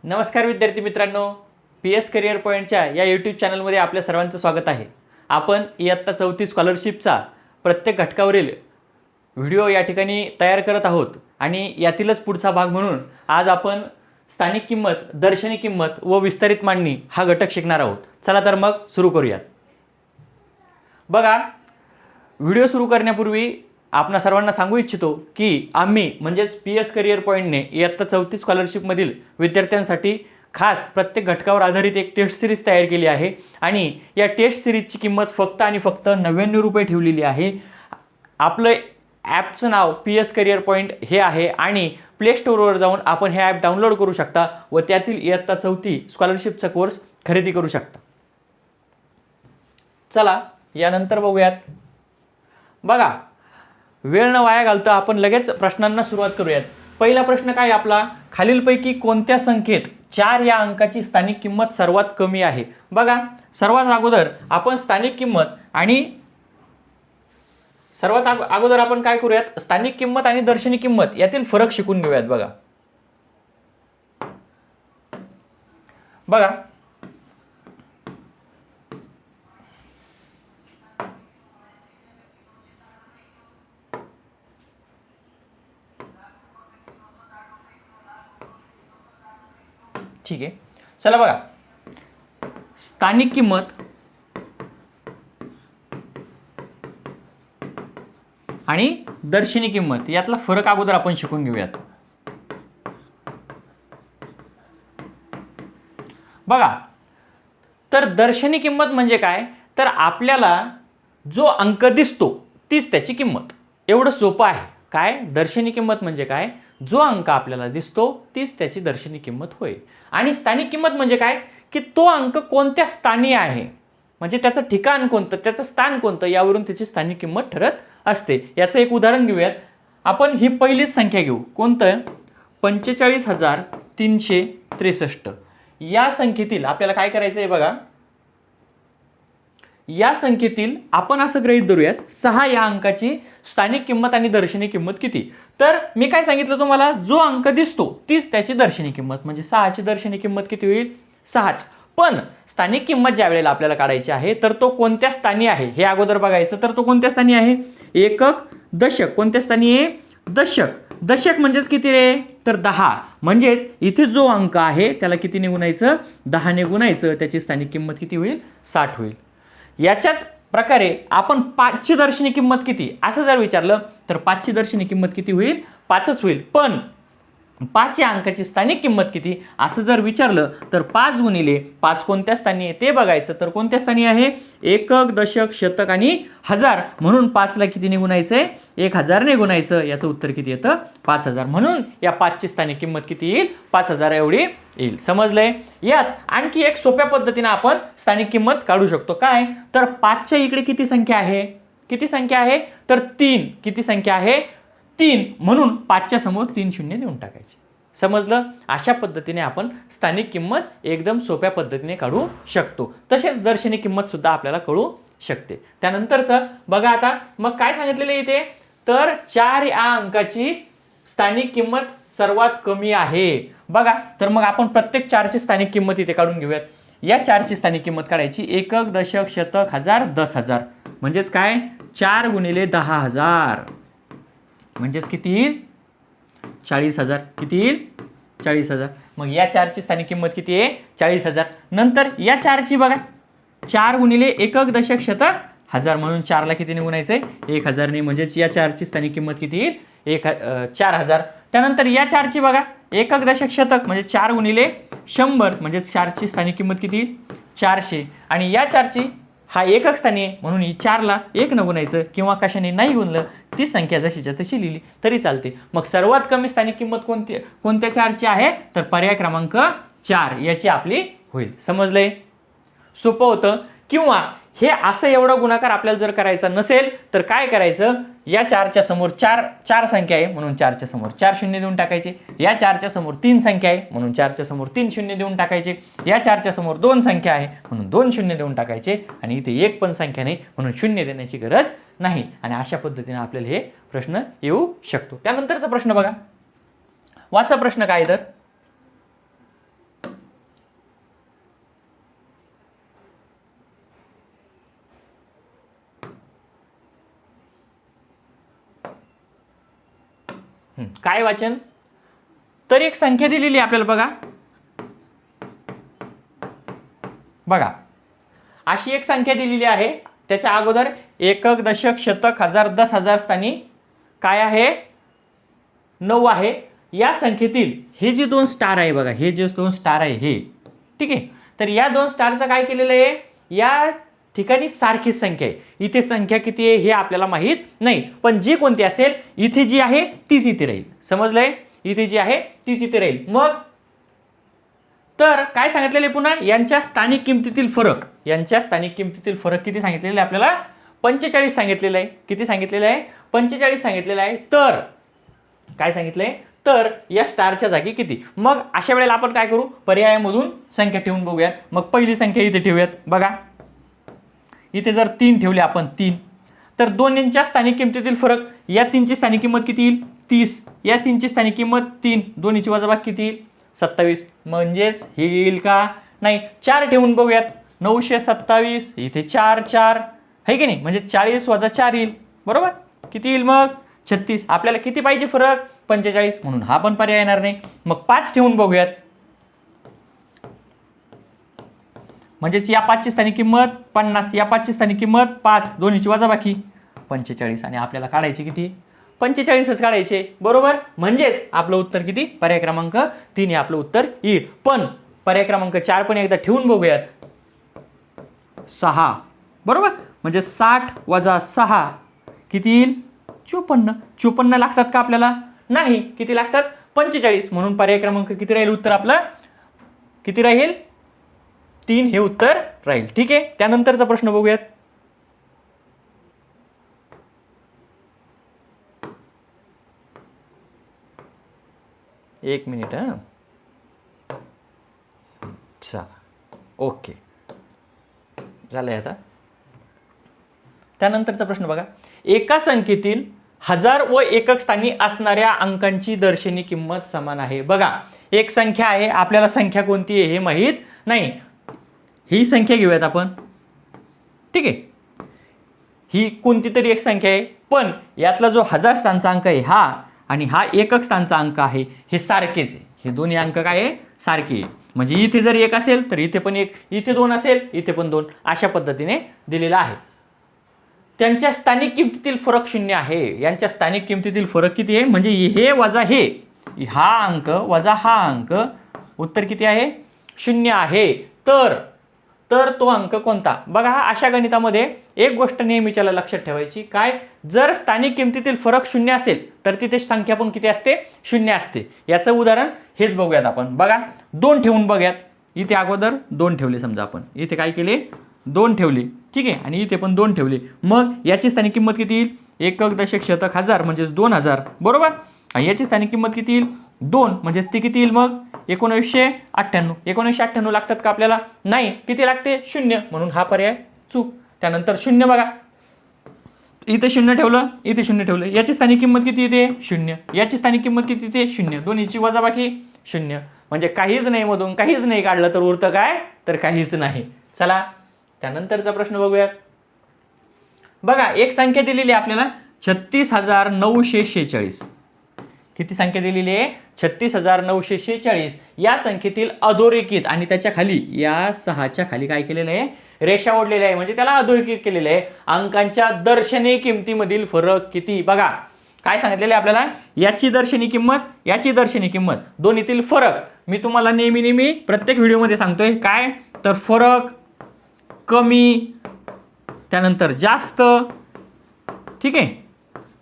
नमस्कार विद्यार्थी मित्रांनो, पी एस करिअर पॉईंटच्या या यूट्यूब चॅनलमध्ये आपल्या सर्वांचं स्वागत आहे. आपण इयत्ता 4थी स्कॉलरशिपचा प्रत्येक घटकावरील व्हिडिओ या ठिकाणी तयार करत आहोत आणि यातीलच पुढचा भाग म्हणून आज आपण स्थानिक किंमत, दर्शनी किंमत व विस्तारित मांडणी हा घटक शिकणार आहोत. चला तर मग सुरू करूयात. बघा, व्हिडिओ सुरू करण्यापूर्वी आपणा सर्वांना सांगू इच्छितो की आम्ही म्हणजेच पी एस करिअर पॉईंटने इयत्ता 4थी स्कॉलरशिपमधील विद्यार्थ्यांसाठी खास प्रत्येक घटकावर आधारित एक टेस्ट सिरीज तयार केली आहे आणि या टेस्ट सिरीजची किंमत फक्त आणि फक्त 99 रुपये ठेवलेली आहे. आपलं ॲपचं नाव पी एस करिअर पॉईंट हे आहे आणि प्ले स्टोअरवर जाऊन आपण हे ॲप डाउनलोड करू शकता व त्यातील इयत्ता 4थी स्कॉलरशिपचा कोर्स खरेदी करू शकता. चला यानंतर बघूयात. बघा, वेळ न वाया घालता आपण लगेच प्रश्नांना सुरुवात करूयात. पहिला प्रश्न काय आपला, खालीलपैकी कोणत्या संख्येत 4 या अंकाची स्थानिक किंमत सर्वात कमी आहे? बघा, सर्वात अगोदर आपण स्थानिक किंमत आणि अगोदर आपण काय करूयात, स्थानिक किंमत आणि दर्शनी किंमत यातील फरक शिकून घेऊयात. बघा ठीक आहे, चला बघा, स्थानिक किंमत आणि दर्शनी किंमत यातला फरक अगोदर आपण शिकून घेऊयात. बघा, तर दर्शनी किंमत म्हणजे काय, तर आपल्याला जो अंक दिसतो तीच त्याची किंमत. एवढं सोपं आहे. काय दर्शनी किंमत म्हणजे काय, जो अंक आपल्याला दिसतो तीच त्याची दर्शनी किंमत होय. आणि स्थानिक किंमत म्हणजे काय की तो अंक कोणत्या स्थानी आहे, म्हणजे त्याचं ठिकाण कोणतं, त्याचं स्थान कोणतं, यावरून त्याची स्थानिक किंमत ठरत असते. याचं एक उदाहरण घेऊयात. आपण ही पहिलीच संख्या घेऊ, कोणतं, 45,363. या संख्येतील आपल्याला काय करायचं आहे बघा, या संख्येतील आपण असं गृहीत धरूयात 6 या अंकाची स्थानिक किंमत आणि दर्शनी किंमत किती. तर मी काय सांगितलं तुम्हाला, जो अंक दिसतो तीच त्याची दर्शनी किंमत, म्हणजे 6ची दर्शनी किंमत किती होईल, 6च. पण स्थानिक किंमत ज्या वेळेला आपल्याला काढायची आहे तर तो कोणत्या स्थानी आहे हे अगोदर बघायचं. तर तो कोणत्या स्थानी आहे, एकक, दशक. कोणत्या स्थानी आहे, दशक. दशक म्हणजेच किती रे, तर 10. म्हणजेच इथे जो अंक आहे त्याला कितीने गुणायचं, 10ने गुणायचं. त्याची स्थानिक किंमत किती होईल, 60 होईल. याच्याच प्रकारे आपण 5ची दर्शनी किंमत किती असं जर विचारलं तर 5ची दर्शनी किंमत किती होईल, 5च होईल. पण 5 या अंकाची स्थानिक किंमत किती असं जर विचारलं तर 5 गुणिले 5 कोणत्या स्थानी आहे ते बघायचं. तर कोणत्या स्थानी आहे, एकक, दशक, शतक आणि हजार. म्हणून 5ला कितीने गुणायचंय, 1000ने गुणायचं. याचं उत्तर किती येतं, 5000. म्हणून या 5ची स्थानिक किंमत किती येईल, 5000 एवढी येईल. समजलंय. यात आणखी एक सोप्या पद्धतीने आपण स्थानिक किंमत काढू शकतो. काय, तर 5च्या इकडे किती संख्या आहे, किती संख्या आहे, तर 3. किती संख्या आहे, 3. म्हणून 5च्या समोर 3 शून्य देऊन टाकायचे. समजलं. अशा पद्धतीने आपण स्थानिक किंमत एकदम सोप्या पद्धतीने काढू शकतो. तसेच दर्शनी किंमत सुद्धा आपल्याला कळू शकते. त्यानंतरचं बघा, आता मग काय सांगितलेलं इथे, तर 4 या अंकाची स्थानिक किंमत सर्वात कमी आहे. बघा, तर मग आपण प्रत्येक 4ची स्थानिक किंमत इथे काढून घेऊयात. या 4ची स्थानिक किंमत काढायची, एकक, दशक, शतक, हजार, 10,000. म्हणजेच काय, 4 गुणिले 10,000 म्हणजेच किती येईल, 40,000. किती येईल, 40,000. मग या 4ची स्थानिक किंमत किती आहे, 40,000. नंतर या 4ची बघा, 4 गुणिले एकक, दशक, शतक, हजार. म्हणून 4ला कितीने गुणायचंय, 1000ने. म्हणजेच या 4ची स्थानिक किंमत किती येईल, 4,000. त्यानंतर या 4ची बघा, एकक, दशक, शतक म्हणजे 4 गुणिले 100. म्हणजेच 4ची स्थानिक किंमत किती येईल, 400. आणि या 4ची हा एकक स्थानी आहे म्हणून 4ला 1 न गुणायचं किंवा कशाने नाही गुणलं ती संख्या जशीच्या तशी लिहिली तरी चालते. मग सर्वात कमी स्थानिक किंमत कोणत्या 4ची आहे, तर पर्याय क्रमांक 4 याची आपली होईल. समजलंय, सोपं होतं. किंवा हे असं एवढा गुणाकार आपल्याला जर करायचा नसेल तर काय करायचं, या 4च्या समोर 4 संख्या आहे म्हणून 4च्या समोर 4 शून्य देऊन टाकायचे. या 4च्या समोर 3 संख्या आहे म्हणून 4च्या समोर 3 शून्य देऊन टाकायचे. या 4च्या समोर 2 संख्या आहे म्हणून 2 शून्य देऊन टाकायचे. आणि इथे एक पण संख्या नाही म्हणून शून्य देण्याची गरज नाही. आणि अशा पद्धतीने आपल्याला हे प्रश्न येऊ शकतो. त्यानंतरचा प्रश्न बघा, वाचा प्रश्न काय तर, काय वाचन? तर एक संख्या दिलेली आहे आपल्याला बघा, बघा अशी एक संख्या दिलेली आहे, त्याच्या अगोदर एकक, दशक, शतक, हजार, 10,000 स्थानी काय आहे? 9 आहे. या संख्येतील हे जे 2 स्टार आहे बघा, हे जे 2 स्टार आहे हे, ठीक आहे, तर या 2 स्टारचं काय केलेलं आहे? या ठिकाणी सारखीच संख्या आहे. इथे संख्या किती आहे हे आपल्याला माहित नाही, पण जी कोणती असेल इथे जी आहे तीच इथे राहील. समजलंय? इथे जी आहे तीच इथे राहील. मग तर काय सांगितलेले पुन्हा? यांच्या स्थानिक किमतीतील फरक, यांच्या स्थानिक किमतीतील फरक किती सांगितलेले आहे आपल्याला? 45 सांगितलेलं आहे. किती सांगितलेलं आहे? 45 सांगितलेलं आहे. तर काय सांगितलंय? तर या स्टारच्या जागी किती? मग अशा वेळेला आपण काय करू? पर्यायामधून संख्या ठेवून बघूयात. मग पहिली संख्या इथे ठेवूयात. बघा इथे जर 3 ठेवले आपण, 3, तर 2 यांच्या स्थानिक किमतीतील फरक, या 3ची स्थानिक किंमत किती येईल? 30. या 3ची स्थानिक किंमत 3, दोन्हीची वजाबाकी किती येईल? 27. म्हणजेच हे येईल का? नाही. 4 ठेवून बघूयात. 927 इथे 4 4 आहे की नाही? म्हणजे 40 वजा 4 येईल. बरोबर? किती येईल मग? 36. आपल्याला किती पाहिजे फरक? 45, म्हणून हा पण पर्याय येणार नाही. मग 5 ठेवून बघूयात. म्हणजेच या 5ची स्थानिक किंमत 50, या 5ची स्थानिक किंमत 5, दोन्हीची वजाबाकी 45, आणि आपल्याला काढायची किती? 45च काढायचे. बरोबर? म्हणजेच आपलं उत्तर किती? पर्याय क्रमांक 3 हे आपलं उत्तर येईल. पण पर्याय क्रमांक 4 पण एकदा ठेवून बघूयात. 6. बरोबर? म्हणजे 60 वजा 6 किती येईल? 54. 54 लागतात का आपल्याला? नाही. किती लागतात? 45. म्हणून पर्याय क्रमांक किती राहील? उत्तर आपलं किती राहील? 3 हे उत्तर राहील. ठीक आहे. त्यानंतरचा प्रश्न बघूयात. एक मिनिट. चला, ओके, झालंय आता. त्यानंतरचा प्रश्न बघा. एका संख्येतील हजार व एकक स्थानी असणाऱ्या अंकांची दर्शनी किंमत समान आहे. बघा एक संख्या आहे, आपल्याला संख्या कोणती आहे हे माहीत नाही. ही संख्या घेऊयात आपण. ठीक आहे, ही कोणती तरी एक संख्या आहे, पण यातला जो 1000 स्थानचा अंक आहे हा, आणि हा एकक स्थानचा अंक आहे, हे सारखेच आहे. हे दोन्ही अंक काय आहे? सारखे आहे. म्हणजे इथे जर 1 असेल तर इथे पण 1, इथे 2 असेल इथे पण 2, अशा पद्धतीने दिलेला आहे. त्यांच्या स्थानिक किमतीतील फरक 0 आहे. यांच्या स्थानिक किमतीतील फरक किती आहे? म्हणजे हे वजा हे, हा अंक वजा हा अंक, उत्तर किती आहे? 0 आहे. तर तो अंक कोणता? बघा अशा गणितामध्ये एक गोष्ट नेहमीच्या लक्षात ठेवायची, काय? जर स्थानिक किमतीतील फरक 0 असेल तर तिथे संख्या पण किती असते? 0 असते. याचं उदाहरण हेच बघूयात आपण. बघा 2 ठेवून बघूयात. इथे अगोदर 2 ठेवले, समजा आपण इथे काय केले? 2 ठेवले. ठीक आहे, आणि इथे पण 2 ठेवले. मग याची स्थानिक किंमत किती येईल? एकक, दशक, शतक, हजार, म्हणजेच 2000. बरोबर? आणि याची स्थानिक किंमत किती येईल? 2, म्हणजेच ती किती येईल मग? 1998. 1998 लागतात का आपल्याला? नाही. किती लागते? 0. म्हणून हा पर्याय चूक. त्यानंतर 0 बघा, इथे 0 ठेवलं, इथे 0 ठेवलं. याची स्थानिक किंमत किती येते? 0. याची स्थानिक किंमत किती येते? 0. दोन्हीची वजाबाकी 0. म्हणजे काहीच नाही, मधून काहीच नाही काढलं तर उरतं काय? तर काहीच नाही. चला त्यानंतरचा प्रश्न बघूयात. बघा एक संख्या दिलेली आहे आपल्याला 36,946. किती संख्या दिलेली आहे? 36,946. या संख्येतील अधोरेखित आणि त्याच्या खाली, या 6च्या खाली काय केलेलं आहे? रेषा ओढलेली आहे, म्हणजे त्याला अधोरेखित केलेलं आहे. अंकांच्या दर्शनी किमतीमधील फरक किती? बघा काय सांगितलेलं आहे आपल्याला? याची दर्शनी किंमत, याची दर्शनी किंमत, दोन्हीतील फरक. मी तुम्हाला नेहमी प्रत्येक व्हिडिओमध्ये सांगतोय काय? तर फरक कमी, त्यानंतर जास्त. ठीक आहे,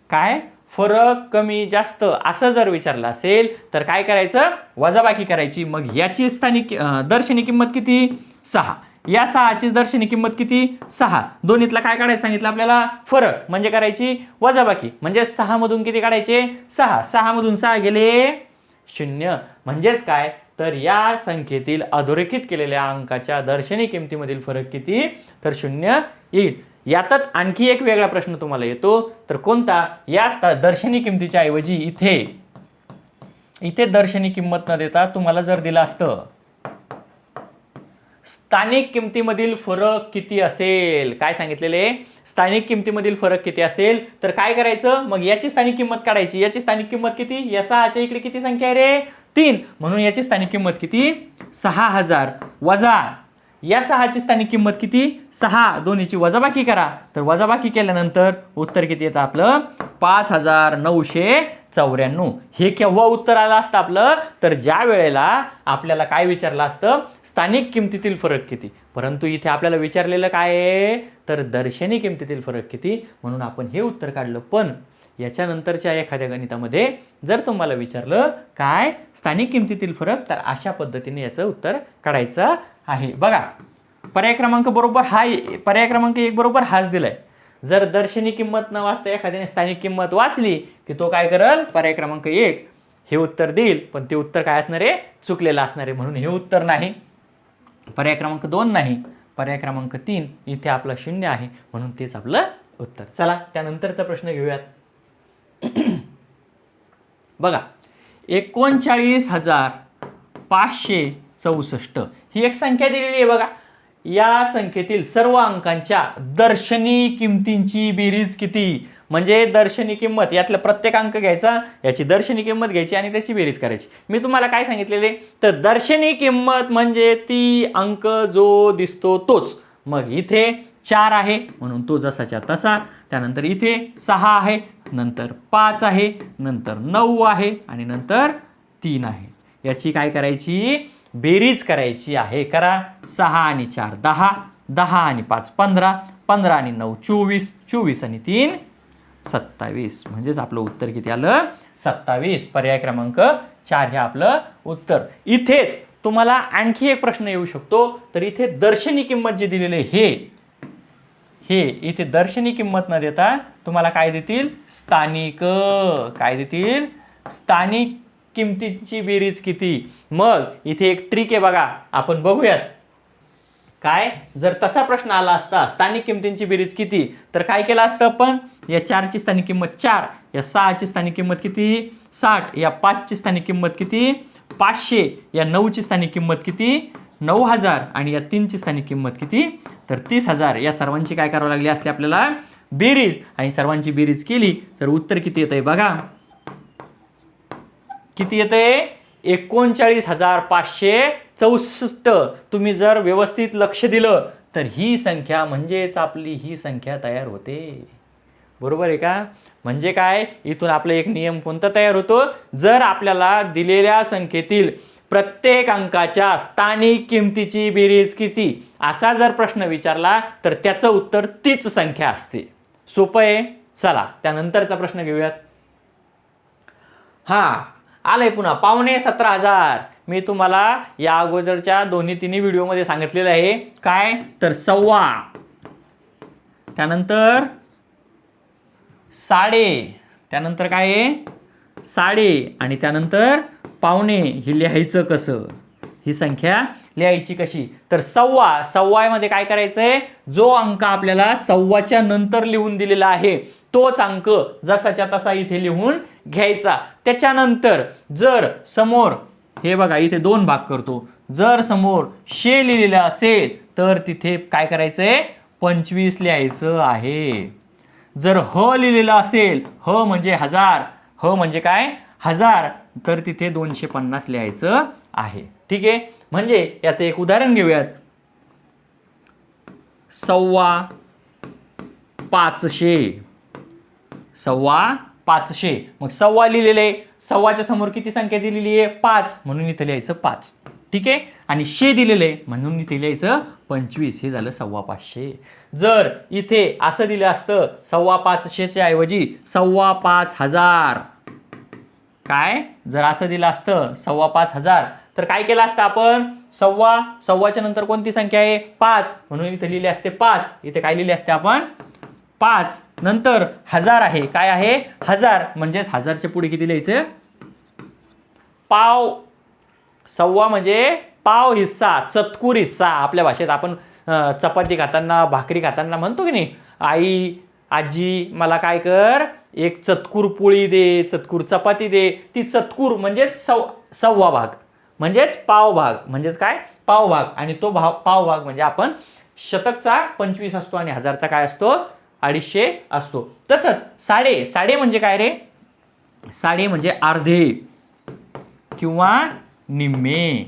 काय? फरक कमी जास्त असं जर विचारलं असेल तर काय करायचं? वजाबाकी करायची. मग याची स्थानिक दर्शनी किंमत किती? 6. या 6ची दर्शनी किंमत किती? 6. दोन्हीतला काय काढायचं सांगितलं आपल्याला? फरक. म्हणजे करायची वजाबाकी. म्हणजे 6 मधून किती काढायचे? 6. 6 मधून 6 गेले 0. म्हणजेच काय? तर या संख्येतील अधोरेखित केलेल्या अंकाच्या दर्शनी किमतीमधील फरक किती? तर 0 येईल. यातच आणखी एक वेगळा प्रश्न तुम्हाला येतो, तर कोणता? या दर्शनी किमतीच्या ऐवजी इथे दर्शनी किंमत न देता तुम्हाला जर दिलं असतं स्थानिक किमतीमधील फरक किती असेल? काय सांगितलेले? स्थानिक किमतीमधील फरक किती असेल? तर काय करायचं? मग याची स्थानिक किंमत काढायची. याची स्थानिक किंमत किती? या 6च्या इकडे किती संख्या आहे रे? 3. म्हणून याची स्थानिक किंमत किती? 6000 वजा या 6ची स्थानिक किंमत किती? 6. दोन्हीची वजाबाकी करा. तर वजाबाकी केल्यानंतर उत्तर किती येतं आपलं? 5994. हे केव्हा उत्तर आलं असतं आपलं? तर ज्या वेळेला आपल्याला काय विचारलं असतं? स्थानिक किमतीतील फरक किती. परंतु इथे आपल्याला विचारलेलं काय आहे? तर दर्शनी किमतीतील फरक किती. म्हणून आपण हे उत्तर काढलं. पण याच्यानंतरच्या एखाद्या गणितामध्ये जर तुम्हाला विचारलं काय स्थानिक किमतीतील फरक, तर अशा पद्धतीने याचं उत्तर काढायचं आहे. बघा, पर्याय क्रमांक बरोबर पर्याय क्रमांक 1 बरोबर हाच दिलाय. जर दर्शनी किंमत न वाचता एखाद्याने स्थानिक किंमत वाचली की तो काय करल? पर्याय क्रमांक 1 हे उत्तर देईल, पण ते उत्तर काय असणार आहे? चुकलेलं असणार आहे. म्हणून हे उत्तर नाही. पर्याय क्रमांक 2 नाही. पर्याय क्रमांक 3 इथे आपला 0 आहे, म्हणून तेच आपलं उत्तर. चला त्यानंतरचा प्रश्न घेऊयात. बघा, 39,564 ही एक संख्या दिलेली आहे. बघा, या संख्येतील सर्व अंकांच्या दर्शनी किमतींची बेरीज किती? म्हणजे दर्शनी किंमत यातला प्रत्येक अंक घ्यायचा, याची दर्शनी किंमत घ्यायची आणि त्याची बेरीज करायची. मी तुम्हाला काय सांगितलेले? तर दर्शनी किंमत म्हणजे ती अंक जो दिसतो तोच. मग इथे 4 आहे म्हणून तो जसाच्या तसा. त्यानंतर इथे 6 आहे, नंतर 5 आहे, नंतर 9 आहे आणि नंतर 3 आहे. याची काय करायची? बेरीज करायची आहे. करा. 6 आणि 4 10, 10 आणि 5 15, 15 आणि 9 24, 24 आणि 3 27. म्हणजेच आपलं उत्तर किती आलं? 27. पर्याय क्रमांक 4 हे आपलं उत्तर. इथेच तुम्हाला आणखी एक प्रश्न येऊ शकतो. तर इथे दर्शनी किंमत जे दिलेले हे इथे दर्शनी किंमत न देता तुम्हाला काय देतील? स्थानिक. काय देतील? स्थानिक किमतीची बेरीज किती. मग इथे एक ट्रिक आहे बघा, आपण बघूयात. काय जर तसा प्रश्न आला असता स्थानिक किमतींची बेरीज किती, तर काय केलं असतं आपण? या 4ची स्थानिक किंमत 4, या 6ची स्थानिक किंमत किती? 60, या 5ची स्थानिक किंमत किती? 500, या 9ची स्थानिक किंमत किती? 9000 आणि या 3ची स्थानिक किंमत किती? तर 30,000. या सर्वांची काय करावं लागली असते आपल्याला? बेरीज. आणि सर्वांची बेरीज केली तर उत्तर किती येतंय बघा. किती येतंय? 39,564. तुम्ही जर व्यवस्थित लक्ष दिलं तर ही संख्या म्हणजेच आपली ही संख्या तयार होते. बरोबर आहे का? म्हणजे काय? इथून आपला एक नियम कोणता तयार होतो? जर आपल्याला दिलेल्या संख्येतील प्रत्येक अंकाच्या स्थानिक किमतीची बेरीज किती असा जर प्रश्न विचारला तर त्याचं उत्तर तीच संख्या असते. सोपं आहे. चला त्यानंतरचा प्रश्न घेऊयात. आलंय पुन्हा 17,500. मी तुम्हाला या अगोदरच्या दोन्ही तिन्ही व्हिडिओमध्ये सांगितलेलं आहे. काय? तर 1.25, त्यानंतर 1.5, त्यानंतर काय आहे? 1.5 आणि त्यानंतर 1.25. हे लिहायचं कसं? ही संख्या लिहायची कशी? तर 1.25 मध्ये काय करायचंय? जो अंक आपल्याला 1.25च्या नंतर लिहून दिलेला आहे तोच अंक जसाच्या तसा इथे लिहून घ्यायचा. त्याच्यानंतर जर समोर हे बघा इथे 2 भाग करतो. जर समोर 100 लिहिलेलं असेल तर तिथे काय करायचंय? 25 लिहायचं आहे. जर ह लिहिलेलं असेल, ह म्हणजे 1000, ह म्हणजे काय? 1000, तर तिथे 250 लिहायचं आहे. ठीक आहे. म्हणजे याचं एक उदाहरण घेऊयात. 525. मग 1.25 लिहिलेले, 1.25च्या समोर किती संख्या दिलेली आहे? 5, म्हणून इथे लिहायचं 5. ठीक आहे. आणि 100 दिलेले म्हणून इथे लिहायचं 25. हे झालं 525. जर इथे असं दिलं असतं 525च्या ऐवजी 5,500. काय? जर असं दिलं असतं 5,500 तर काय केलं असतं आपण? 1.25च्या नंतर कोणती संख्या आहे? 5, म्हणून इथे लिहिले असते 5. इथे काय लिहिले असते आपण? 5. नंतर 1000 आहे. काय आहे? 1000. म्हणजेच 1000च्या पुढे किती लिहायचं? पाव. 1.25 म्हणजे पाव हिस्सा, चतकूर हिस्सा. आपल्या भाषेत आपण चपाती खाताना, भाकरी खाताना म्हणतो की नाही, आई, आजी मला काय कर? एक चतकूर पोळी दे, चतकूर चपाती दे. ती चतकूर म्हणजे 1.25 भाग. म्हणजेच पावभाग, म्हणजेच काय पावभाग, आणि तो पावभाग म्हणजे आपण शतकचा 25 असतो आणि हजारचा काय असतो 250 असतो. तसंच साडे, साडे म्हणजे काय रे, साडे म्हणजे अर्धे किंवा निम्मे.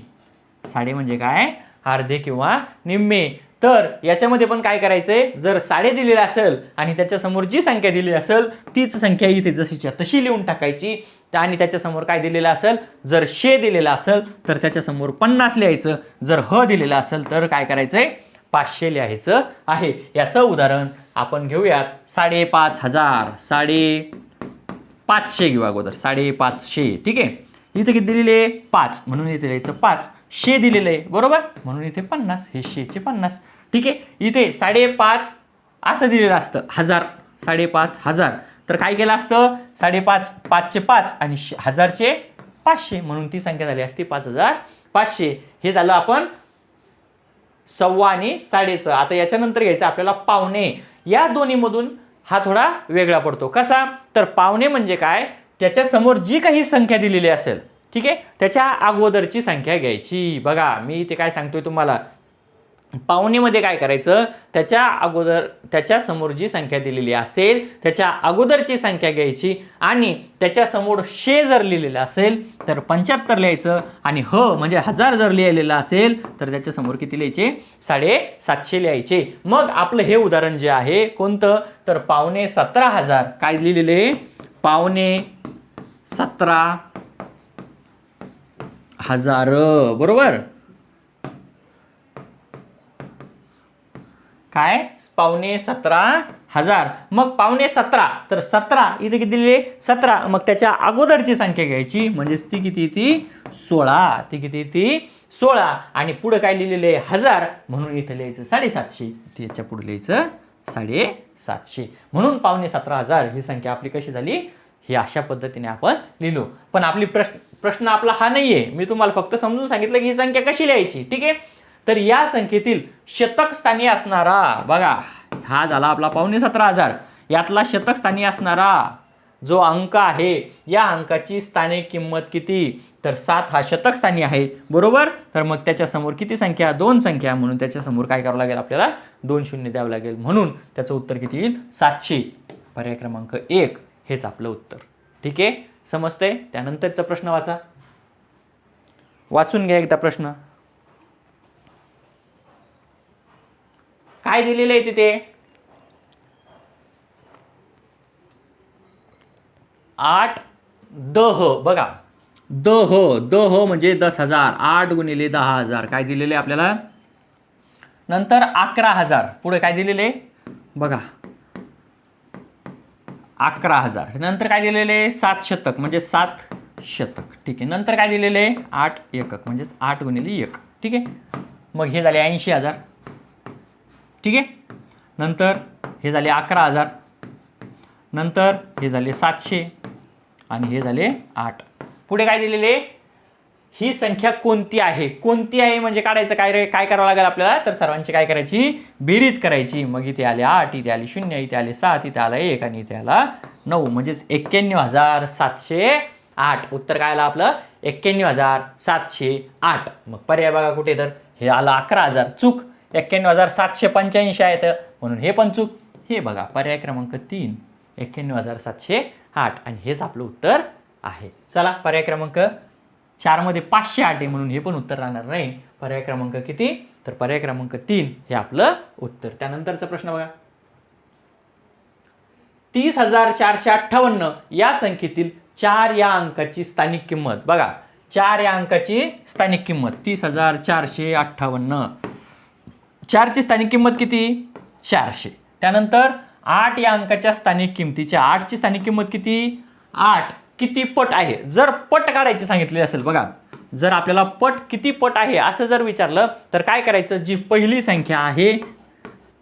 साडे म्हणजे काय अर्धे किंवा निम्मे. तर याच्यामध्ये पण काय करायचंय, जर साडे दिलेला असेल आणि त्याच्या समोर जी संख्या दिलेली असेल तीच संख्या इथे जशीच्या तशी लिहून टाकायची, आणि त्याच्या समोर काय दिलेलं असेल, जर शे दिलेला असेल तर त्याच्या समोर 50 लिहायचं, जर ह दिलेला असेल तर काय करायचंय 500 लिहायचं आहे. याचं उदाहरण आपण घेऊयात 5,500. 550 घेऊ अगोदर, 550. ठीक आहे, इथे किती दिलेले 5 म्हणून इथे लिहायचं 5. शे दिलेलं आहे बरोबर, म्हणून इथे 50, हे शेचे 50. ठीक आहे, इथे 5.5 असं दिलेलं असतं 1000, 5,500. तर काय केलं असतं 5.5, 5चे 5 आणि 1000चे 500, म्हणून ती संख्या झाली असती 5,500. हे झालं आपण सव्वा आणि साडेचं. आता याच्यानंतर घ्यायचं आपल्याला पावणे. या दोन्हीमधून हा थोडा वेगळा पडतो. कसा, तर पावणे म्हणजे काय, त्याच्या समोर जी काही संख्या दिलेली असेल, ठीक आहे, त्याच्या अगोदरची संख्या घ्यायची. बघा मी इथे काय सांगतोय तुम्हाला, पावणेमध्ये काय करायचं, त्याच्या अगोदर त्याच्या समोर जी संख्या दिलेली असेल त्याच्या अगोदरची संख्या घ्यायची, आणि त्याच्या समोर शे जर लिहिलेलं असेल तर 75 लिहायचं, आणि ह म्हणजे 1000 जर लिहिलेलं असेल तर त्याच्या समोर किती लिहायचे 750 लिहायचे. मग आपलं हे उदाहरण जे आहे कोणतं, तर 17,500. काय लिहिलेले 17,500 बरोबर. काय 17,500. मग 17,500 तर 17 इथे किती दिले 17, मग त्याच्या अगोदरची संख्या घ्यायची, म्हणजे ती किती ती 16. ती किती ती 16, आणि पुढे काय लिहिलेले 1000, म्हणून इथे लिहायचं 750. त्याच्या पुढे लिहायचं 750. म्हणून 17,500 ही संख्या आपली कशी झाली, ही अशा पद्धतीने आपण लिहिलो. पण आपली प्रश्न आपला हा नाहीये, मी तुम्हाला फक्त समजून सांगितलं की ही संख्या कशी लिहायची. ठीक आहे, तर या संख्येतील शतक स्थानी असणारा, बघा हा झाला आपला 17,500. यातला शतक स्थानी असणारा जो अंक आहे, या अंकाची स्थानिक किंमत किती, तर 7 हा शतक स्थानी आहे बरोबर. तर मग त्याच्या समोर किती संख्या, 2 संख्या, म्हणून त्याच्या समोर काय करावं लागेल आपल्याला 2 शून्य द्यावं लागेल, म्हणून त्याचं उत्तर किती येईल 700. पर्याय क्रमांक 1 हेच आपलं उत्तर. ठीक आहे, समजतंय. त्यानंतरचा प्रश्न वाचून घ्या एकदा प्रश्न. काय दिलेलं आहे तिथे, 8 दह. बघा दह म्हणजे 10,000. 8 गुणिले 10,000 काय दिलेले आपल्याला. नंतर 11,000, पुढे काय दिलेले बघा 11,000. नंतर काय दिलेले 7 शतक म्हणजे 7 शतक. ठीक आहे, नंतर काय दिलेले 8 एकक म्हणजेच 8 गुणिले 1. ठीक आहे, मग हे झाले 80,000. ठीक आहे, नंतर हे झाले 11,000, नंतर हे झाले 700, आणि हे झाले 8. पुढे काय दिलेले, ही संख्या कोणती आहे, कोणती आहे म्हणजे काढायचं काय रे, काय करावं लागेल आपल्याला, तर सर्वांची काय करायची बेरीज करायची. मग इथे आले 8, इथे आले 0, इथे आले 7, इथे आला 1, आणि इथे आला 9, म्हणजेच 91,708. उत्तर काय आलं आपलं 91,708. मग पर्याय बघा कुठे, तर हे आलं 11,000 चूक, 91,785 आहेत म्हणून हे पण चूक. हे बघा पर्याय क्रमांक 3 91,708, आणि हेच आपलं उत्तर आहे. चला पर्याय क्रमांक 4 मध्ये 508 आहे म्हणून हे पण उत्तर राहणार नाही. पर्याय क्रमांक किती, तर पर्याय क्रमांक 3 हे आपलं उत्तर. त्यानंतरचा प्रश्न बघा, 30,458 या संख्येतील 4 या अंकाची स्थानिक किंमत. बघा 4 या अंकाची स्थानिक किंमत 30,458. 4 ची स्थानिक किंमत किती 400. त्यानंतर 8 या अंकाच्या स्थानिक किंमतीच्या 8 ची स्थानिक किंमत किती 8 किती पट आहे. जर पट काढायची सांगितली असेल, बघा जर आपल्याला पट किती पट आहे असं जर विचारलं तर काय करायचं, जी पहिली संख्या आहे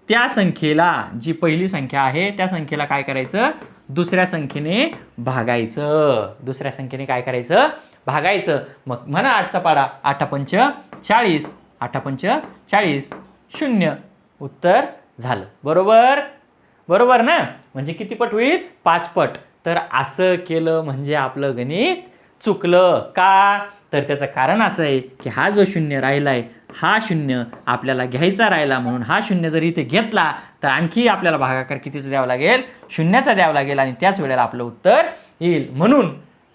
त्या संख्येला, जी पहिली संख्या आहे त्या संख्येला काय करायचं, दुसऱ्या संख्येने भागायचं. दुसऱ्या संख्येने काय करायचं भागायचं. मग म्हणा 8चा पाडा 8×5 40, 8×5 40, 0. उत्तर झालं बरोबर. बरोबर ना, म्हणजे किती पट होईल 5 पट. तर असं केलं म्हणजे आपलं गणित चुकलं का? तर त्याचं कारण असं आहे की हा जो शून्य राहिलाय हा शून्य आपल्याला घ्यायचा राहिला, म्हणून हा शून्य जर इथे घेतला तर आणखी आपल्याला भागाकार कितीचा द्यावा लागेल? शून्याचा द्यावा लागेल आणि त्याच वेळेला आपलं उत्तर येईल. म्हणून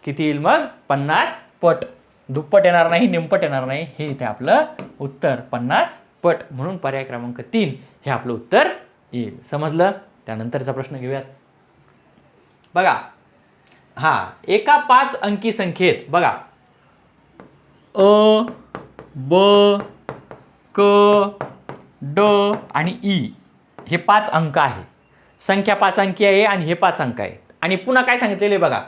किती येईल मग? 50 पट. दुप्पट येणार नाही, निमपट येणार नाही, हे इथे आपलं उत्तर 50 पट. म्हणून पर्याय क्रमांक 3 हे आपलं उत्तर येईल. समजलं? त्यानंतरचा प्रश्न घेऊयात. बघा, एका 5 अंकी संख्येत बघा अ, ब, क, ड आणि ई हे 5 अंक आहे. संख्या 5 अंकी आहे आणि हे 5 अंक आहेत. आणि पुन्हा काय सांगितलेले बघा,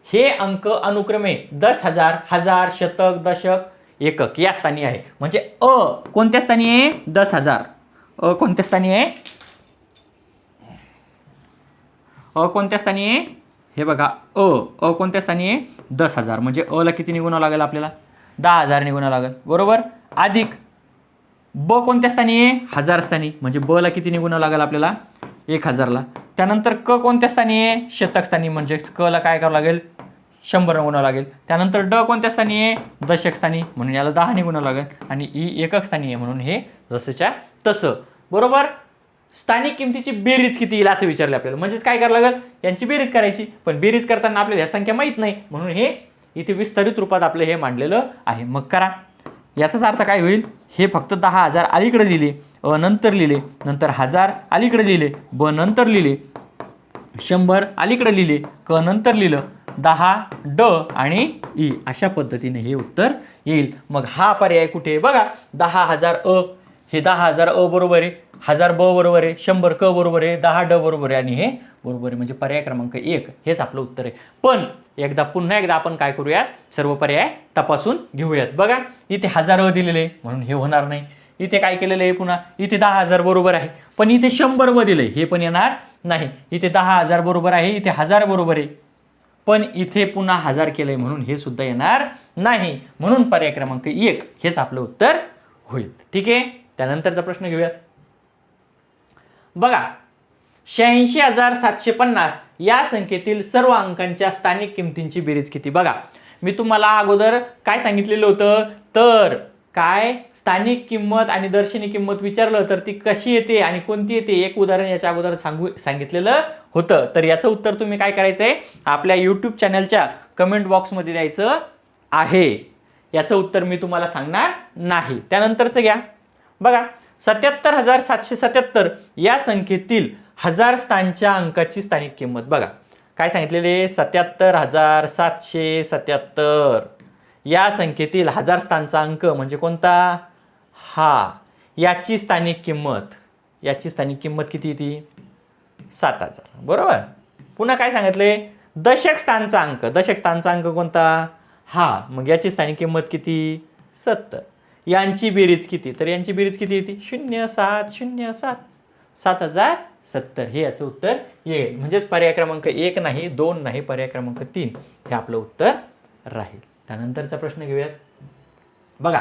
हे अंक अनुक्रमे 10,000, हजार, शतक, दशक, एकक या स्थानी आहे. म्हणजे अ कोणत्या स्थानी आहे? 10,000. अ कोणत्या स्थानी आहे? अ कोणत्या स्थानी आहे? हे बघा, अ कोणत्या स्थानी आहे? 10,000. म्हणजे अ ला किती निगुणावं लागेल आपल्याला? 10,000 निगुणावं लागेल, बरोबर. अधिक ब कोणत्या स्थानी आहे? हजार स्थानी. म्हणजे ब ला किती निगुणावं लागेल आपल्याला? 1,000ला. त्यानंतर क कोणत्या स्थानी आहे? शतक स्थानी. म्हणजे क ला काय करावं लागेल? 100 निगुणावं लागेल. त्यानंतर ड कोणत्या स्थानी आहे? दशक स्थानी. म्हणून याला 10 निगुणावं लागेल. आणि ई एकक स्थानी आहे, म्हणून हे जसंच्या तसं, बरोबर. स्थानिक किमतीची बेरीज किती येईल असं विचारलं आपल्याला. म्हणजेच काय करावं लागेल? यांची बेरीज करायची. पण बेरीज करताना आपल्याला ह्या संख्या माहीत नाही, म्हणून हे इथे विस्तारित रूपात आपलं हे मांडलेलं आहे. मग करा. याचाच अर्थ काय होईल? हे फक्त 10,000 अलीकडे लिहिले, अ नंतर लिहिले, नंतर 1000 अलीकडे लिहिले, ब नंतर लिहिले, 100 अलीकडे लिहिले, क नंतर लिहिलं, 10 ड आणि ई. अशा पद्धतीने हे उत्तर येईल. मग हा पर्याय कुठे? बघा, 10,000 अ, हे 10,000 अ बरोबर आहे, 1000 ब बरोबर आहे, 100 क बरोबर आहे, 10 ड बरोबर आहे आणि हे बरोबर आहे. म्हणजे पर्याय क्रमांक 1 हेच आपलं उत्तर आहे. पण पुन्हा एकदा आपण काय करूयात? सर्व पर्याय तपासून घेऊयात. बघा, इथे 1000 अ दिलेले, म्हणून हे होणार नाही. इथे काय केलेलं आहे? पुन्हा इथे 10,000 बरोबर आहे, पण इथे 100 व दिले, हे पण येणार नाही. इथे 10,000 बरोबर आहे, इथे 1000 बरोबर आहे, पण इथे पुन्हा 1000 केलंय, म्हणून हे सुद्धा येणार नाही. म्हणून पर्याय क्रमांक 1 हेच आपलं उत्तर होईल. ठीक आहे. त्यानंतरचा प्रश्न घेऊयात. बघा, 86,750 या संख्येतील सर्व अंकांच्या स्थानिक किमतींची बेरीज किती? बघा, मी तुम्हाला अगोदर काय सांगितलेलं होतं? तर काय स्थानिक किंमत आणि दर्शनी किंमत विचारलं तर ती कशी येते आणि कोणती येते, एक उदाहरण याच्या अगोदर सांगितलेलं होतं. तर याचं उत्तर तुम्ही काय करायचं आहे? आपल्या यूट्यूब चॅनलच्या कमेंट बॉक्समध्ये द्यायचं आहे. याचं उत्तर मी तुम्हाला सांगणार नाही. त्यानंतरचं घ्या. बघा, 77,777 या संख्येतील 1000 स्थानच्या अंकाची स्थानिक किंमत. बघा, काय सांगितलेले? 77,777 या संख्येतील 1000 स्थानचा अंक म्हणजे कोणता? हा. याची स्थानिक किंमत किती येते? 7,000, बरोबर. पुन्हा काय सांगितले? दशक स्थानचा अंक कोणता? हा. मग याची स्थानिक किंमत किती? 70. यांची बेरीज किती? तर यांची बेरीज किती येते? 0707 7070. हे याचं उत्तर येईल. म्हणजेच पर्याय क्रमांक 1 नाही, 2 नाही, पर्याय क्रमांक 3 हे आपलं उत्तर राहील. त्यानंतरचा प्रश्न घेऊयात. बघा,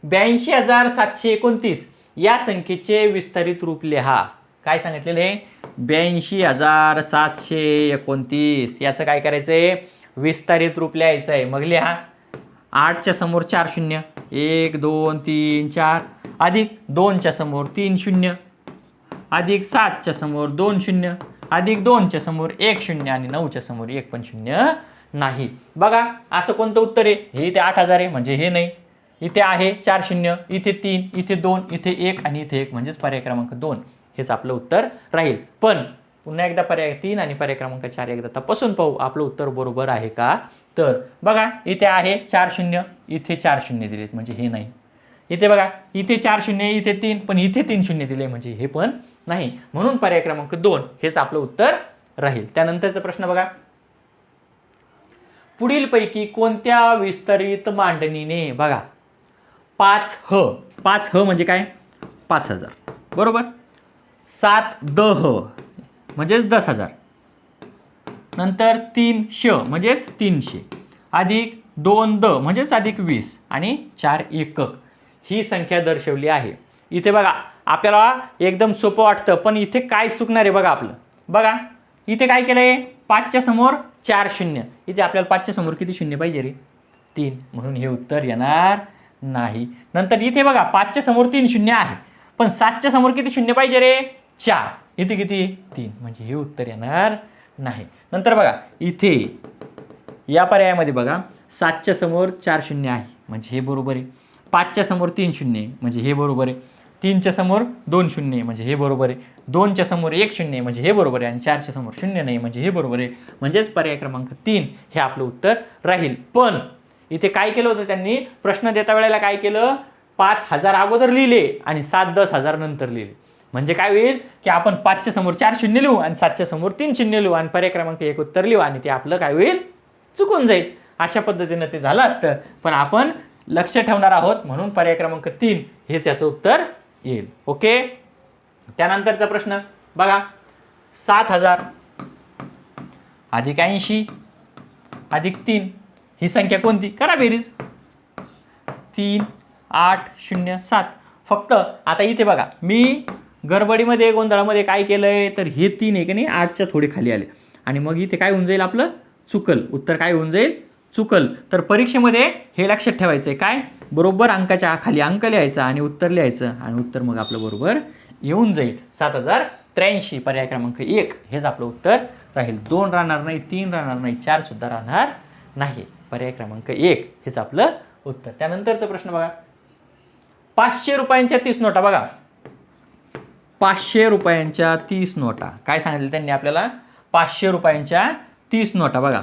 82,729 या संख्येचे विस्तारित रूप लिहा. काय सांगितलेले? 82,729 याचं काय करायचंय? विस्तारित रूप लिहायचं आहे. मग लिहा. 8च्या समोर 4 शून्य, 1 2 3 4, अधिक 2च्या समोर 3 शून्य, अधिक 7च्या समोर 2 शून्य, अधिक 2च्या समोर 1 शून्य आणि 9च्या समोर 1 पण शून्य नाही. बघा, असं कोणतं उत्तर आहे? हे इथे 8,000 आहे, म्हणजे हे नाही. इथे आहे 4 शून्य, इथे 3, इथे 2, इथे 1 आणि इथे 1, म्हणजेच पर्याय क्रमांक 2 हेच आपलं उत्तर राहील. पण पुन्हा एकदा पर्याय 3 आणि पर्याय क्रमांक 4 एकदा तपासून पाहू आपलं उत्तर बरोबर आहे का. तर बघा, इथे आहे 4 शून्य, इथे 4 शून्य दिलेत, म्हणजे हे नाही. इथे बघा, इथे 4 शून्य, इथे 3, पण इथे 3 शून्य दिले, म्हणजे हे पण नाही. म्हणून पर्याय क्रमांक 2 हेच आपलं उत्तर राहील. त्यानंतरचा प्रश्न बघा, पुढीलपैकी कोणत्या विस्तारित मांडणीने बघा 5 म्हणजे काय? 5,000, बरोबर. 7 म्हणजेच 10,000, नंतर 3 म्हणजेच 300, अधिक 2 म्हणजेच अधिक 20 आणि 4 एकक ही संख्या दर्शवली आहे. इथे बघा, आपल्याला एकदम सोपं वाटतं, पण इथे काय चुकणार आहे बघा आपलं. बघा, इथे काय केलंय? 5च्या समोर 4 शून्य. इथे आपल्याला 5च्या समोर किती शून्य पाहिजे रे? 3, म्हणून हे उत्तर येणार नाही. नंतर इथे बघा 5च्या समोर 3 शून्य आहे, पण 7च्या समोर किती शून्य पाहिजे रे? 4. इथे किती? 3, म्हणजे हे उत्तर येणार नाही. नंतर बघा इथे या पर्यायामध्ये बघा 7च्या समोर 4 शून्य आहे, म्हणजे हे बरोबर आहे. 5च्या समोर 3 शून्य आहे, म्हणजे हे बरोबर आहे. 3च्या समोर 2 शून्य आहे, म्हणजे हे बरोबर आहे. 2च्या समोर 1 शून्य आहे, म्हणजे हे बरोबर आहे. आणि 4च्या समोर शून्य नाही, म्हणजे हे बरोबर आहे. म्हणजेच पर्याय क्रमांक 3 हे आपलं उत्तर राहील. पण इथे काय केलं होतं त्यांनी? प्रश्न देता वेळेला काय केलं? 5,000 अगोदर लिहिले आणि 7-10,000 नंतर लिहिले. म्हणजे काय होईल की आपण 5च्या समोर 4 शून्य लिहू आणि 7च्या समोर 3 शून्य लिहू आणि पर्याय क्रमांक 1 उत्तर लिहू आणि ते आपलं काय होईल? चुकून जाईल. अशा पद्धतीनं ते झालं असतं, पण आपण लक्ष ठेवणार आहोत म्हणून पर्याय क्रमांक 3 हेच याचं उत्तर येईल. ओके. त्यानंतरचा प्रश्न बघा, 7,000 अधिक 80 अधिक 3 ही संख्या कोणती? करा बेरीज. 3, 8, 0, 7. फक्त आता इथे बघा मी गडबडीमध्ये गोंधळामध्ये काय केलंय, तर हे 3 आहे की नाही 8च्या थोडे खाली आले आणि मग इथे काय होऊन जाईल आपलं? चुकल. उत्तर काय होऊन जाईल? चुकल. तर परीक्षेमध्ये हे लक्षात ठेवायचं आहे काय? बरोबर अंकाच्या खाली अंक लिहायचा आणि उत्तर लिहायचं आणि उत्तर मग आपलं बरोबर येऊन जाईल. 7,083 पर्याय क्रमांक 1 हेच आपलं उत्तर राहील. 2 राहणार नाही, 3 राहणार नाही, 4 सुद्धा राहणार नाही. पर्याय क्रमांक 1 हेच आपलं उत्तर. त्यानंतरचा प्रश्न बघा, 500 रुपयांच्या 30 नोटा बघा. 500 रुपयांच्या 30 नोटा काय सांगितलं त्यांनी आपल्याला? 500 रुपयांच्या 30 नोटा बघा.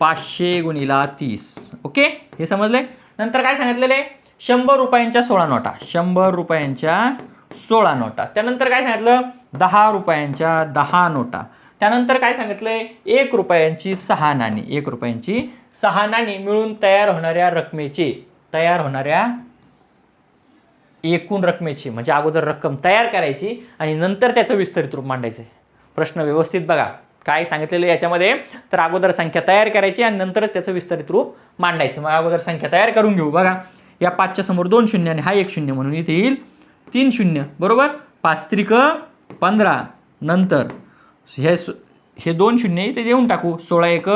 500 गुणिला 30. ओके, हे समजले. नंतर काय सांगितलेले? 100 रुपयांच्या 16 नोटा. 100 रुपयांच्या 16 नोटा. त्यानंतर काय सांगितलं? 10 रुपयांच्या 10 नोटा. त्यानंतर काय सांगितलंय? 1 रुपयांची 6 नाणी. 1 रुपयांची 6 नाणी मिळून तयार होणाऱ्या एकूण रकमेची, म्हणजे अगोदर रक्कम तयार करायची आणि नंतर त्याचं विस्तारित रूप मांडायचं. प्रश्न व्यवस्थित बघा काय सांगितलेलं याच्यामध्ये, तर अगोदर संख्या तयार करायची आणि नंतरच त्याचं विस्तारित रूप मांडायचं. मग अगोदर संख्या तयार करून घेऊ. बघा या 5च्या समोर 2 शून्य आणि हा 1 शून्य, म्हणून इथे येईल 3 शून्य. बरोबर. 5 त्रिक 15. नंतर हे 2 शून्य इथे देऊन टाकू. 16 1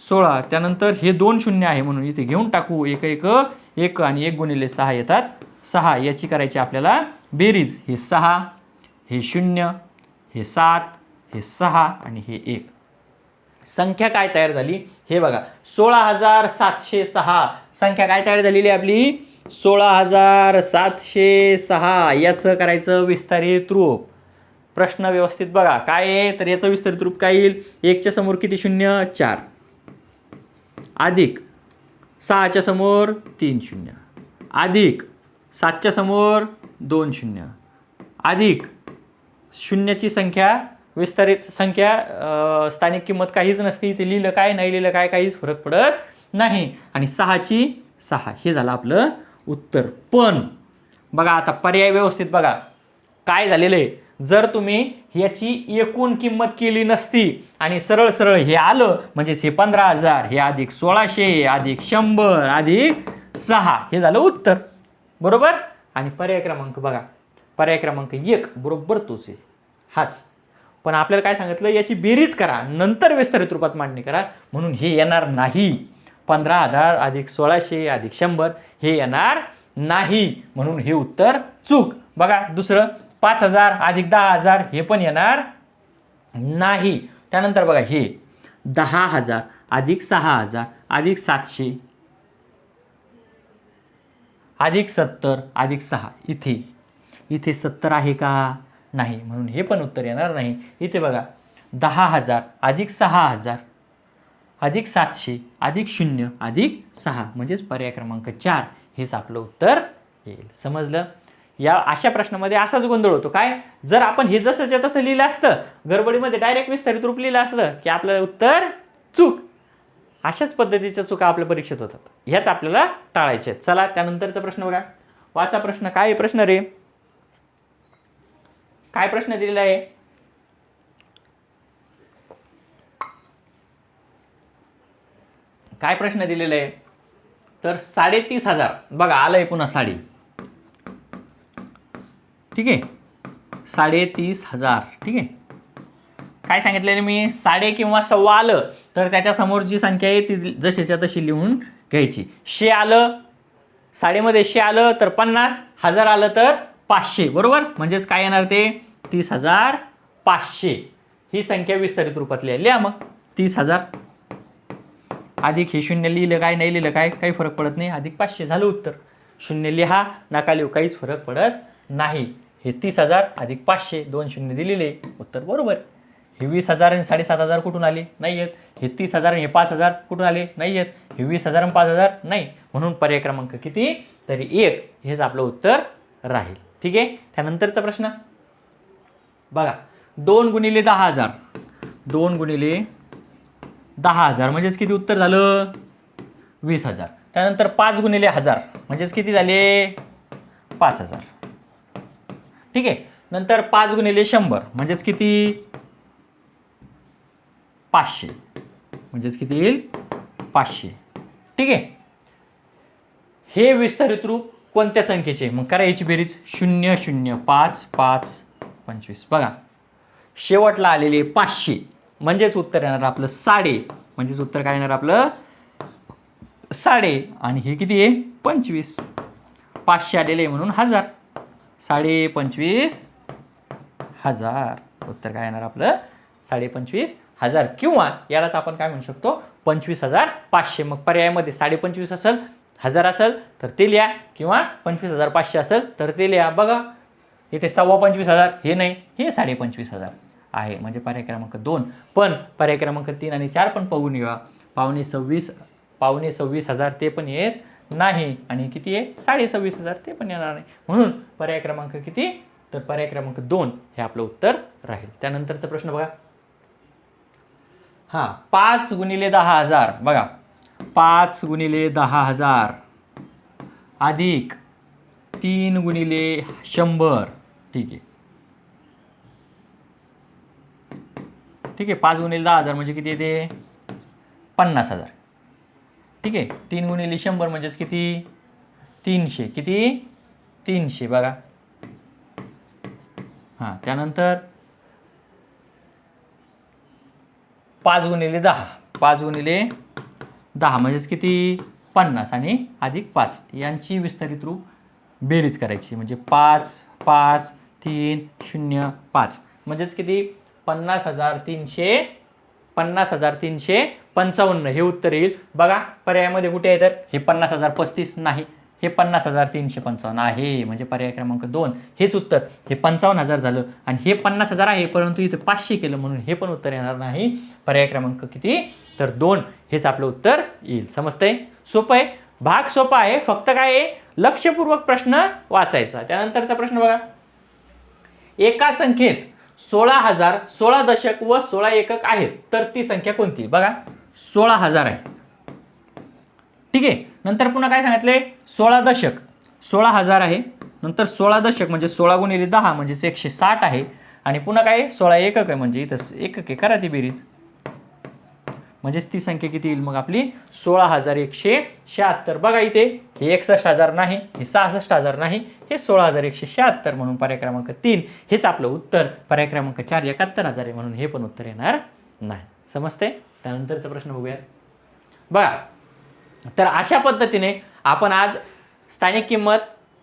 16. त्यानंतर हे 2 शून्य आहे म्हणून इथे घेऊन टाकू. 1 1 1 आणि 1 गुणिले 6 येतात 6. याची करायची आपल्याला बेरीज. हे 6, हे 0, हे 7, हे 6 आणि हे 1. संख्या काय तयार झाली हे बघा. 16,706 संख्या काय तयार झालेली आपली? 16,706. याचं करायचं विस्तारित रूप. प्रश्न व्यवस्थित बघा काय आहे, तर याचं विस्तारित रूप काय येईल? 1च्या समोर किती शून्य? 4 अधिक 6च्या समोर 3 शून्य अधिक 7च्या समोर 2 शून्य अधिक शून्याची संख्या विस्तारित संख्या स्थानिक किंमत काहीच नसती. ते लिहिलं काय नाही लिहिलं काय काहीच फरक पडत नाही. आणि 6ची 6 हे झालं आपलं उत्तर. पण बघा आता पर्याय व्यवस्थित बघा काय झालेलं आहे. जर तुम्ही याची एकूण किंमत केली नसती आणि सरळ सरळ हे आलं, म्हणजेच हे 15,000 हे अधिक 1600 अधिक 100 अधिक 6 हे झालं उत्तर. बरोबर. आणि पर्याय क्रमांक बघा, पर्याय क्रमांक 1 बरोबर तोच आहे हाच. पण आपल्याला काय सांगितलं? याची बेरीज करा नंतर विस्तारित रूपात मांडणी करा, म्हणून हे येणार नाही. 15,000 अधिक 1600 अधिक 100 हे येणार नाही, म्हणून हे उत्तर चूक. बघा दुसरं 5,000 अधिक 10,000 हे पण येणार नाही. त्यानंतर बघा हे 10,000 अधिक 6,000 अधिक 700 अधिक 70 अधिक 6. इथे 70 आहे का? नाही, म्हणून हे पण उत्तर येणार नाही. इथे बघा 10,000 अधिक 6,000 अधिक 700 अधिक 0 अधिक 6 म्हणजेच पर्याय क्रमांक 4 हेच आपलं उत्तर येईल. समजलं? या अशा प्रश्नामध्ये असाच गोंधळ होतो. काय? जर आपण हे जसंच्या तसं लिहिलं असतं, गडबडीमध्ये डायरेक्ट विस्तारित रूप लिहिलं असतं की आपलं उत्तर चूक. अशाच पद्धतीच्या चुका आपल्या परीक्षेत होतात. ह्याच आपल्याला टाळायच्या आहेत. चला त्यानंतरचा प्रश्न बघा. वाचा प्रश्न. काय प्रश्न रे? काय प्रश्न दिलेला आहे? काय प्रश्न दिलेला आहे? तर 33,000 बघा आलंय पुन्हा 3.5. ठीक आहे, 33,000. ठीक आहे. काय सांगितलेलं मी, साडे किंवा सव्वा आलं तर त्याच्या समोर जी संख्या आहे ती जशीच्या तशी लिहून घ्यायची. शे आलं, साडेमध्ये शे आलं तर 50, 1000 आलं तर 500, बरोबर. म्हणजेच काय येणार ते 30,500. ही संख्या विस्तारित रूपातली आहे. लिहा मग 30,000 अधिक हे शून्य लिहिलं काय नाही लिहिलं काय काही फरक पडत नाही, अधिक 500 झालं उत्तर. शून्य लिहा नका लिहू काहीच फरक पडत नाही. हे 30,000 अधिक 500 2 शून्य दिलेले, उत्तर बरोबर. हे 20,000 आणि 7,500 कुठून आले, नाही येत. हे 30,000 आणि हे 5,000 कुठून आले, नाही येत. हे 20,000 आणि 5,000 नाही. म्हणून पर्याय क्रमांक किती, तरी 1 हेच आपलं उत्तर राहील. ठीक आहे. त्यानंतरचा प्रश्न बघा, 2 गुणिले 10,000, 2 गुणिले 10,000 म्हणजेच किती उत्तर झालं, 20,000. त्यानंतर 5 गुणिले 1000 म्हणजेच किती झाले, 5,000. ठीक आहे. नंतर 5 गुणिले 100 म्हणजेच किती, 500. म्हणजेच किती येईल, 500. ठीक आहे. हे विस्तारित रूप कोणत्या संख्येचे, मग करा याची बेरीज. 0 0 5 5 25. बघा शेवटला आलेले 500 म्हणजेच उत्तर येणार आपलं साडे. म्हणजेच उत्तर काय येणार आपलं साडे. आणि हे किती आहे, 25. 500 आलेले आहे म्हणून 1000, 25,000. उत्तर काय येणार आपलं 25,000. किंवा यालाच आपण काय म्हणू शकतो, 25,500. मग पर्यायामध्ये 25.5 असेल, 1000 असेल तर ते लिहा, किंवा 25,500 असेल तर ते लिहा. बघा इथे 25,000 हे नाही, हे 25,500 आहे. म्हणजे पर्याय क्रमांक 2. पण पर्याय क्रमांक 3 आणि 4 पण पाहून घ्या. 26,000 ते पण येत नाही. आणि किती आहे, 26,500 ते पण येणार नाही. म्हणून पर्याय क्रमांक किती, तर पर्याय क्रमांक 2 हे आपलं उत्तर राहील. त्यानंतरचा प्रश्न बघा. 5 गुणिले 10,000. बघा 5 गुणिले 10,000 अधिक 3 गुणिले 100. ठीक आहे. ठीक आहे. 5 गुणिले 10,000 म्हणजे किती येते, 50,000. ठीक आहे. 3 गुणिले 100 म्हणजेच किती, 300. किती, 300. बघा त्यानंतर 5 गुणिले 10, 5 गुणिले 10 म्हणजेच किती, 50 आणि अधिक 5 यांची विस्तारित रूप बेरीज करायची. म्हणजे 5 5 3 0 5 म्हणजेच किती, 50,355 हे उत्तर येईल. बघा पर्यायामध्ये कुठे आहे, तर हे 50,035 नाही, हे 50,355 आहे. म्हणजे पर्याय क्रमांक 2 हेच उत्तर. हे 55,000 झालं आणि हे 50,000 आहे, परंतु इथे 500 केलं म्हणून हे पण उत्तर येणार नाही. पर्याय क्रमांक किती, तर 2 हेच आपलं उत्तर येईल. समजतंय, सोपं आहे. भाग सोपा आहे, फक्त काय आहे, लक्षपूर्वक प्रश्न वाचायचा. त्यानंतरचा प्रश्न बघा. एका संख्येत 16,000 16 दशक व 16 एकक आहेत, तर ती संख्या कोणती. बघा 16,000 आहे. ठीक आहे. नंतर पुन्हा काय सांगितले, 16 दशक 16,000 आहे. नंतर 16 दशक म्हणजे 16 गुणिले 10 म्हणजेच 160 आहे. आणि पुन्हा काय 16 एकक आहे, म्हणजे इथं एकक आहे, करा ती बेरीज. म्हणजेच ती संख्या किती येईल मग आपली, 16,176. बघा इथे हे 61,000 नाही, हे 66,000 नाही, हे 16,176. म्हणून पर्याय क्रमांक 3 हेच आपलं उत्तर. पर्याय क्रमांक 4 71,000 आहे, म्हणून हे पण उत्तर येणार नाही. समजते. त्यानंतरचा प्रश्न बघूया. बघा तर अशा पद्धतीने आपण आज स्थानिक किंमत,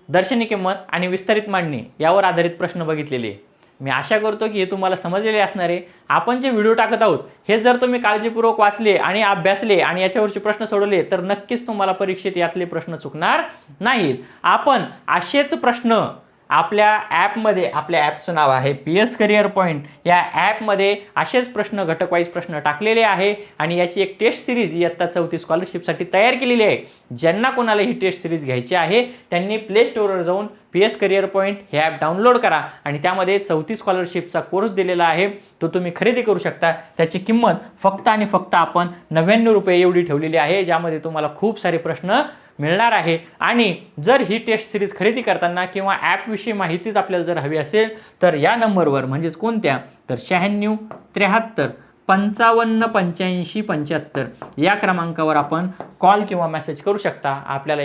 दर्शनी किंमत आणि विस्तारित मांडणी यावर आधारित प्रश्न बघितलेले. मी आशा करतो की हे तुम्हाला समजलेले असणार आहे. आपण जे व्हिडिओ टाकत आहोत हे जर तुम्ही काळजीपूर्वक वाचले आणि अभ्यासले आणि याच्यावरचे प्रश्न सोडवले तर नक्कीच तुम्हाला परीक्षेत यातले प्रश्न चुकणार नाहीत. आपण असेच प्रश्न आपल्या ॲपमध्ये, आपल्या ॲपचं नाव आहे PS करिअर पॉईंट, या ॲपमध्ये असेच प्रश्न घटक वाईज प्रश्न टाकलेले आहे आणि याची एक टेस्ट सिरीज इयत्ता 4थी स्कॉलरशिपसाठी तयार केलेली आहे. ज्यांना कोणाला ही टेस्ट सिरीज घ्यायची आहे त्यांनी प्ले स्टोअरवर जाऊन PS करिअर पॉईंट हे ॲप डाउनलोड करा आणि त्यामध्ये 4थी स्कॉलरशिपचा कोर्स दिलेला आहे, तो तुम्ही खरेदी करू शकता. त्याची किंमत फक्त आणि फक्त आपण 99 रुपये एवढी ठेवलेली आहे, ज्यामध्ये तुम्हाला खूप सारे प्रश्न मिळणार आहे. आणि जर ही टेस्ट सिरीज खरेदी करताना किंवा ॲपविषयी माहितीच आपल्याला जर हवी असेल तर या नंबरवर, म्हणजेच कोणत्या, तर 96 73 55 85 75 या क्रमांकावर आपण कॉल किंवा मेसेज करू शकता. आपल्याला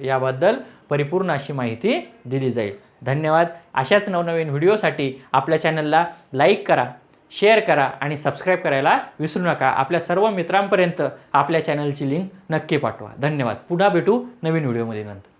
याबद्दल परिपूर्ण अशी माहिती दिली जाईल. धन्यवाद. अशाच नवनवीन व्हिडिओसाठी आपल्या चॅनलला लाईक करा, शेअर करा आणि सबस्क्राईब करायला विसरू नका. आपल्या सर्व मित्रांपर्यंत आपल्या चॅनलची लिंक नक्की पाठवा. धन्यवाद. पुन्हा भेटू नवीन व्हिडिओमध्ये नंतर.